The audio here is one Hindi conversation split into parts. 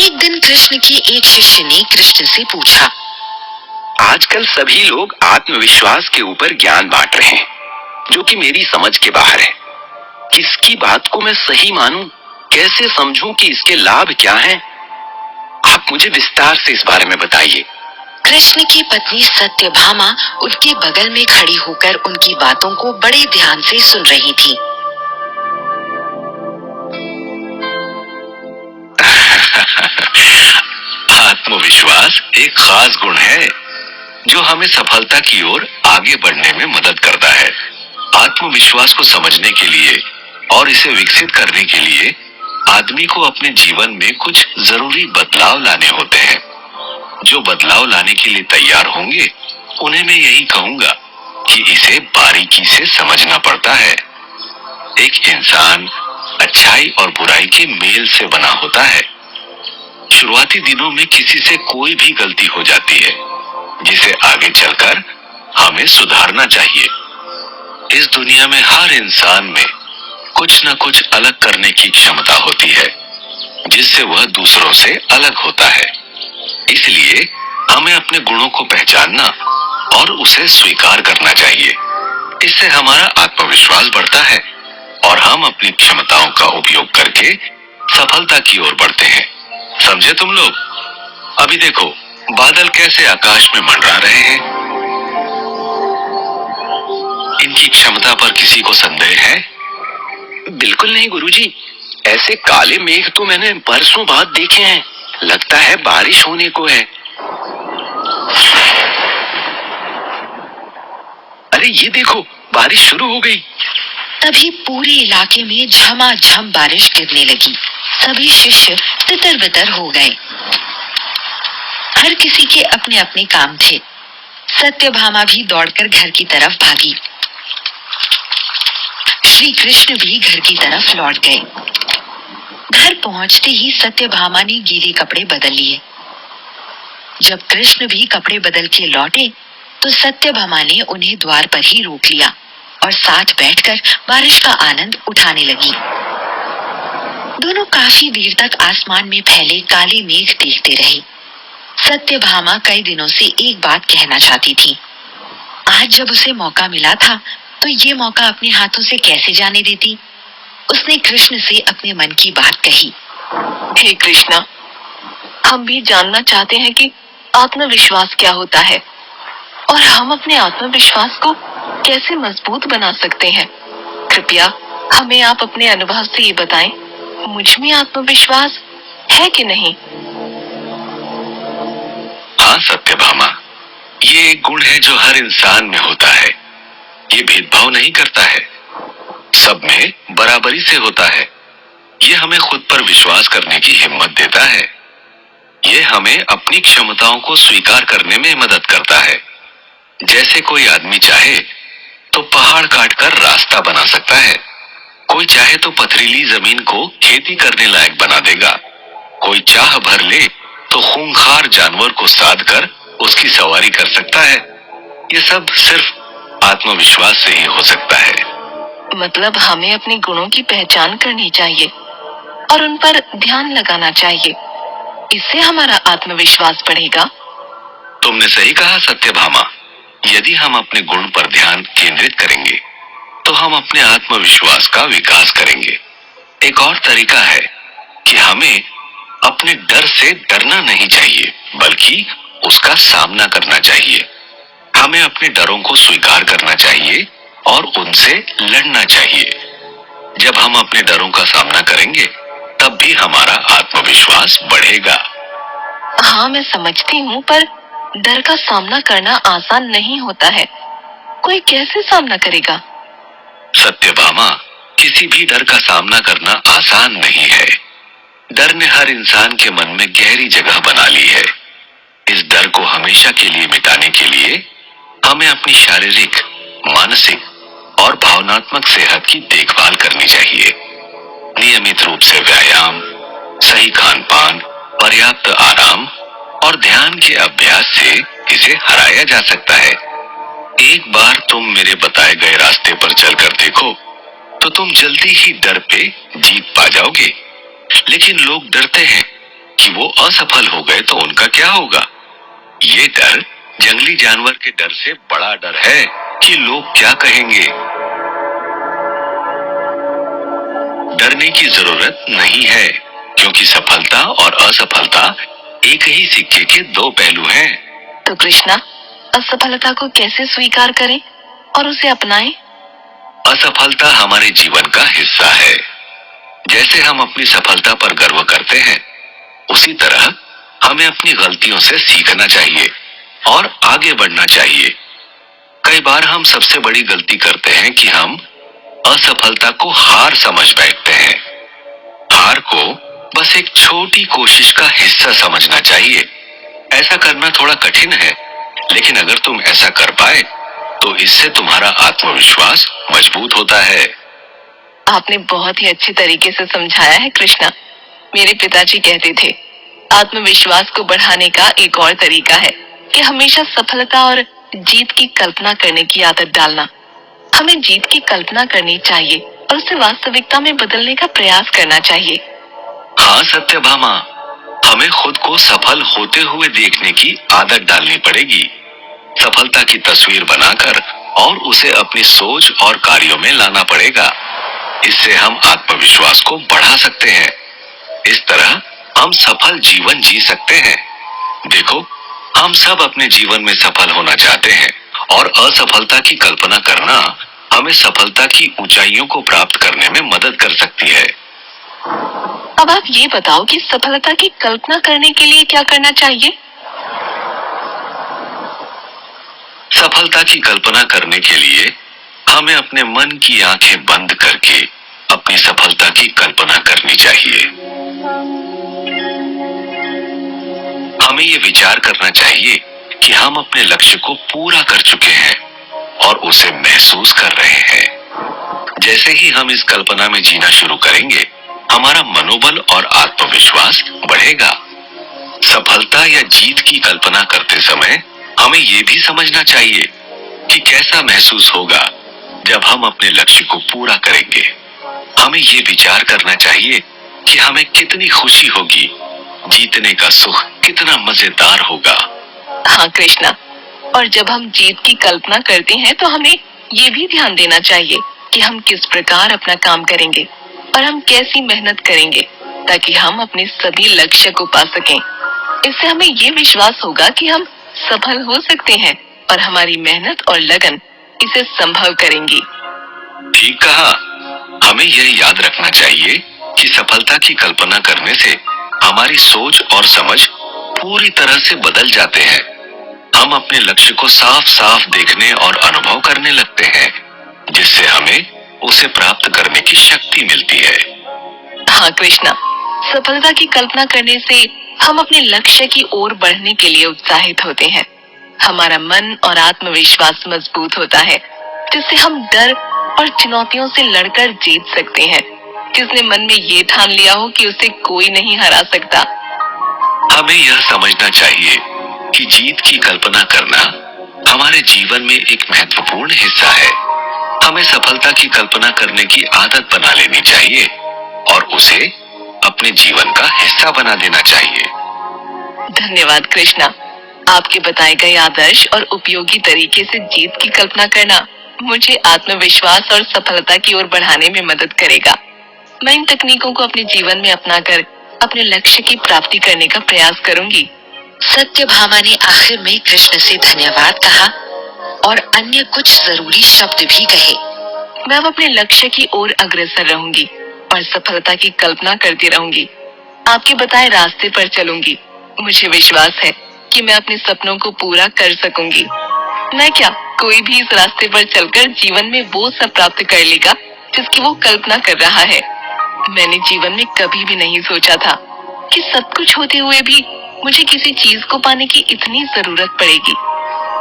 एक दिन कृष्ण के एक शिष्य ने कृष्ण से पूछा, आजकल सभी लोग आत्मविश्वास के ऊपर ज्ञान बांट रहे हैं, जो कि मेरी समझ के बाहर है। किसकी बात को मैं सही मानूं? कैसे समझूं कि इसके लाभ क्या हैं? आप मुझे विस्तार से इस बारे में बताइए। कृष्ण की पत्नी सत्यभामा उनके बगल में खड़ी होकर उनकी बातों को बड़े ध्यान से सुन रही थी। आत्मविश्वास एक खास गुण है जो हमें सफलता की ओर आगे बढ़ने में मदद करता है। आत्मविश्वास को समझने के लिए और इसे विकसित करने के लिए आदमी को अपने जीवन में कुछ जरूरी बदलाव लाने होते हैं। जो बदलाव लाने के लिए तैयार होंगे उन्हें मैं यही कहूंगा कि इसे बारीकी से समझना पड़ता है। एक इंसान अच्छाई और बुराई के मेल से बना होता है। शुरुआती दिनों में किसी से कोई भी गलती हो जाती है जिसे आगे चलकर हमें सुधारना चाहिए। इस दुनिया में हर इंसान में कुछ न कुछ अलग करने की क्षमता होती है जिससे वह दूसरों से अलग होता है। इसलिए हमें अपने गुणों को पहचानना और उसे स्वीकार करना चाहिए। इससे हमारा आत्मविश्वास बढ़ता है और हम अपनी क्षमताओं का उपयोग करके सफलता की ओर बढ़ते हैं। समझे तुम लोग? अभी देखो बादल कैसे आकाश में मंडरा रहे हैं। इनकी क्षमता पर किसी को संदेह है? बिल्कुल नहीं गुरुजी, ऐसे काले मेघ तो मैंने बरसों बाद देखे हैं। लगता है बारिश होने को है। अरे ये देखो, बारिश शुरू हो गई। तभी पूरे इलाके में झमाझम बारिश गिरने लगी। सभी शिष्य तितर बितर हो गए। हर किसी के अपने अपने काम थे। सत्यभामा भी दौड़कर घर की तरफ भागी। श्री कृष्ण भी घर की तरफ लौट गए। घर पहुंचते ही सत्यभामा ने गीले कपड़े बदल लिए। जब कृष्ण भी कपड़े बदल के लौटे तो सत्यभामा ने उन्हें द्वार पर ही रोक लिया और साथ बैठकर बारिश का आनंद उठाने लगी। दोनों काफी देर तक आसमान में फैले काले मेघ देखते रहे। सत्यभामा कई दिनों से एक बात कहना चाहती थी। आज जब उसे मौका मिला था तो ये मौका अपने हाथों से कैसे जाने देती। उसने कृष्ण से अपने मन की बात कही। हे कृष्णा, हम भी जानना चाहते हैं कि आत्मविश्वास क्या होता है और हम अपने आत्मविश्वास को कैसे मजबूत बना सकते हैं। कृपया हमें आप अपने अनुभव से ये बताएं, मुझ में आत्मविश्वास है कि नहीं? हाँ सत्यभामा, ये एक गुण है जो हर इंसान में होता है। ये भेदभाव नहीं करता है, सब में बराबरी से होता है। ये हमें खुद पर विश्वास करने की हिम्मत देता है। ये हमें अपनी क्षमताओं को स्वीकार करने में मदद करता है। जैसे कोई आदमी चाहे तो पहाड़ काटकर रास्ता बना सकता है। कोई चाहे तो पथरीली जमीन को खेती करने लायक बना देगा। कोई चाह भर ले तो खूंखार जानवर को साध कर उसकी सवारी कर सकता है। ये सब सिर्फ आत्मविश्वास से ही हो सकता है। मतलब हमें अपने गुणों की पहचान करनी चाहिए और उन पर ध्यान लगाना चाहिए। इससे हमारा आत्मविश्वास बढ़ेगा। तुमने सही कहा सत्यभामा। यदि हम अपने गुण पर ध्यान केंद्रित करेंगे तो हम अपने आत्मविश्वास का विकास करेंगे। एक और तरीका है कि हमें अपने डर से डरना नहीं चाहिए, बल्कि उसका सामना करना चाहिए। हमें अपने डरों को स्वीकार करना चाहिए और उनसे लड़ना चाहिए। जब हम अपने डरों का सामना करेंगे तब भी हमारा आत्मविश्वास बढ़ेगा। हाँ, मैं समझती हूँ, पर डर का सामना करना आसान नहीं होता है। कोई कैसे सामना करेगा? सत्यभामा, किसी भी डर का सामना करना आसान नहीं है। डर ने हर इंसान के मन में गहरी जगह बना ली है। इस डर को हमेशा के लिए मिटाने के लिए हमें अपनी शारीरिक, मानसिक और भावनात्मक सेहत की देखभाल करनी चाहिए। नियमित रूप से व्यायाम, सही खान पान, पर्याप्त आराम और ध्यान के अभ्यास से इसे हराया जा सकता है। एक बार तुम मेरे बताए गए रास्ते पर चलकर देखो तो तुम जल्दी ही डर पे जीत पा जाओगे। लेकिन लोग डरते हैं कि कि वो असफल हो गए तो उनका क्या होगा। ये डर जंगली जानवर के डर से बड़ा डर है कि लोग क्या कहेंगे। डरने की जरूरत नहीं है, क्योंकि सफलता और असफलता एक ही सिक्के के दो पहलू हैं। तो कृष्णा, असफलता को कैसे स्वीकार करें और उसे अपनाएं? असफलता हमारे जीवन का हिस्सा है। जैसे हम अपनी सफलता पर गर्व करते हैं, उसी तरह हमें अपनी गलतियों से सीखना चाहिए और आगे बढ़ना चाहिए। कई बार हम सबसे बड़ी गलती करते हैं कि हम असफलता को हार समझ बैठते हैं। हार को बस एक छोटी कोशिश का हिस्सा समझना चाहिए। ऐसा करना थोड़ा कठिन है, लेकिन अगर तुम ऐसा कर पाए तो इससे तुम्हारा आत्मविश्वास मजबूत होता है। आपने बहुत ही अच्छे तरीके से समझाया है कृष्णा। मेरे पिताजी कहते थे, आत्मविश्वास को बढ़ाने का एक और तरीका है कि हमेशा सफलता और जीत की कल्पना करने की आदत डालना। हमें जीत की कल्पना करनी चाहिए और उसे वास्तविकता में बदलने का प्रयास करना चाहिए। हाँ सत्यभामा, हमें खुद को सफल होते हुए देखने की आदत डालनी पड़ेगी। सफलता की तस्वीर बनाकर और उसे अपनी सोच और कार्यों में लाना पड़ेगा। इससे हम आत्मविश्वास को बढ़ा सकते हैं। इस तरह हम सफल जीवन जी सकते हैं। देखो, हम सब अपने जीवन में सफल होना चाहते हैं और असफलता की कल्पना करना हमें सफलता की ऊंचाइयों को प्राप्त करने में मदद कर सकती है। अब आप ये बताओ कि सफलता की कल्पना करने के लिए क्या करना चाहिए? सफलता की कल्पना करने के लिए हमें अपने मन की आंखें बंद करके अपनी सफलता की कल्पना करनी चाहिए। हमें ये विचार करना चाहिए कि हम अपने लक्ष्य को पूरा कर चुके हैं और उसे महसूस कर रहे हैं। जैसे ही हम इस कल्पना में जीना शुरू करेंगे, हमारा मनोबल और आत्मविश्वास बढ़ेगा। सफलता या जीत की कल्पना करते समय हमें ये भी समझना चाहिए कि कैसा महसूस होगा जब हम अपने लक्ष्य को पूरा करेंगे। हमें ये विचार करना चाहिए कि हमें कितनी खुशी होगी, जीतने का सुख कितना मजेदार होगा। हाँ कृष्णा, और जब हम जीत की कल्पना करते हैं तो हमें ये भी ध्यान देना चाहिए कि हम किस प्रकार अपना काम करेंगे और हम कैसी मेहनत करेंगे ताकि हम अपने सभी लक्ष्य को पा सकें। इससे हमें ये विश्वास होगा कि हम सफल हो सकते हैं और हमारी मेहनत और लगन इसे संभव करेंगी। ठीक कहा। हमें यह याद रखना चाहिए कि सफलता की कल्पना करने से हमारी सोच और समझ पूरी तरह से बदल जाते हैं। हम अपने लक्ष्य को साफ साफ देखने और अनुभव करने लगते हैं, जिससे हमें उसे प्राप्त करने की शक्ति मिलती है। हाँ कृष्णा, सफलता की कल्पना करने से हम अपने लक्ष्य की ओर बढ़ने के लिए उत्साहित होते हैं। हमारा मन और आत्मविश्वास मजबूत होता है, जिससे हम डर और चुनौतियों से लड़कर जीत सकते हैं। जिसने मन में ये ठान लिया हो कि उसे कोई नहीं हरा सकता। हमें यह समझना चाहिए कि जीत की कल्पना करना हमारे जीवन में एक महत्वपूर्ण हिस्सा है। हमें सफलता की कल्पना करने की आदत बना लेनी चाहिए और उसे अपने जीवन का हिस्सा बना देना चाहिए। धन्यवाद कृष्णा। आपके बताए गए आदर्श और उपयोगी तरीके से जीत की कल्पना करना मुझे आत्मविश्वास और सफलता की ओर बढ़ाने में मदद करेगा। मैं इन तकनीकों को अपने जीवन में अपनाकर अपने लक्ष्य की प्राप्ति करने का प्रयास करूंगी। सत्यभामा ने आखिर में कृष्ण से धन्यवाद कहा और अन्य कुछ जरूरी शब्द भी कहे। मैं अब अपने लक्ष्य की ओर अग्रसर रहूंगी और सफलता की कल्पना करती रहूंगी। आपके बताए रास्ते पर चलूंगी। मुझे विश्वास है कि मैं अपने सपनों को पूरा कर सकूंगी। मैं क्या, कोई भी इस रास्ते पर चलकर जीवन में वो सब प्राप्त कर लेगा जिसकी वो कल्पना कर रहा है। मैंने जीवन में कभी भी नहीं सोचा था कि सब कुछ होते हुए भी मुझे किसी चीज को पाने की इतनी जरूरत पड़ेगी।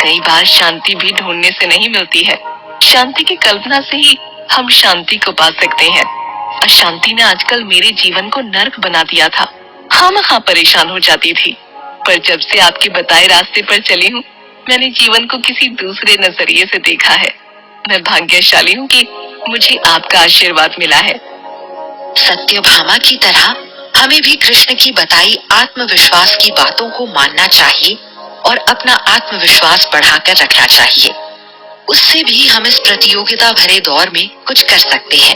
कई बार शांति भी ढूंढने से नहीं मिलती है। शांति की कल्पना से ही हम शांति को पा सकते हैं। अशांति ने आजकल मेरे जीवन को नर्क बना दिया था। खामखा परेशान हो जाती थी, पर जब से आपके बताए रास्ते पर चली हूँ, मैंने जीवन को किसी दूसरे नजरिए से देखा है। मैं भाग्यशाली हूँ कि मुझे आपका आशीर्वाद मिला है। सत्यभामा की तरह हमें भी कृष्ण की बताई आत्मविश्वास की बातों को मानना चाहिए और अपना आत्मविश्वास बढ़ाकर रखना चाहिए। उससे भी हम इस प्रतियोगिता भरे दौर में कुछ कर सकते हैं।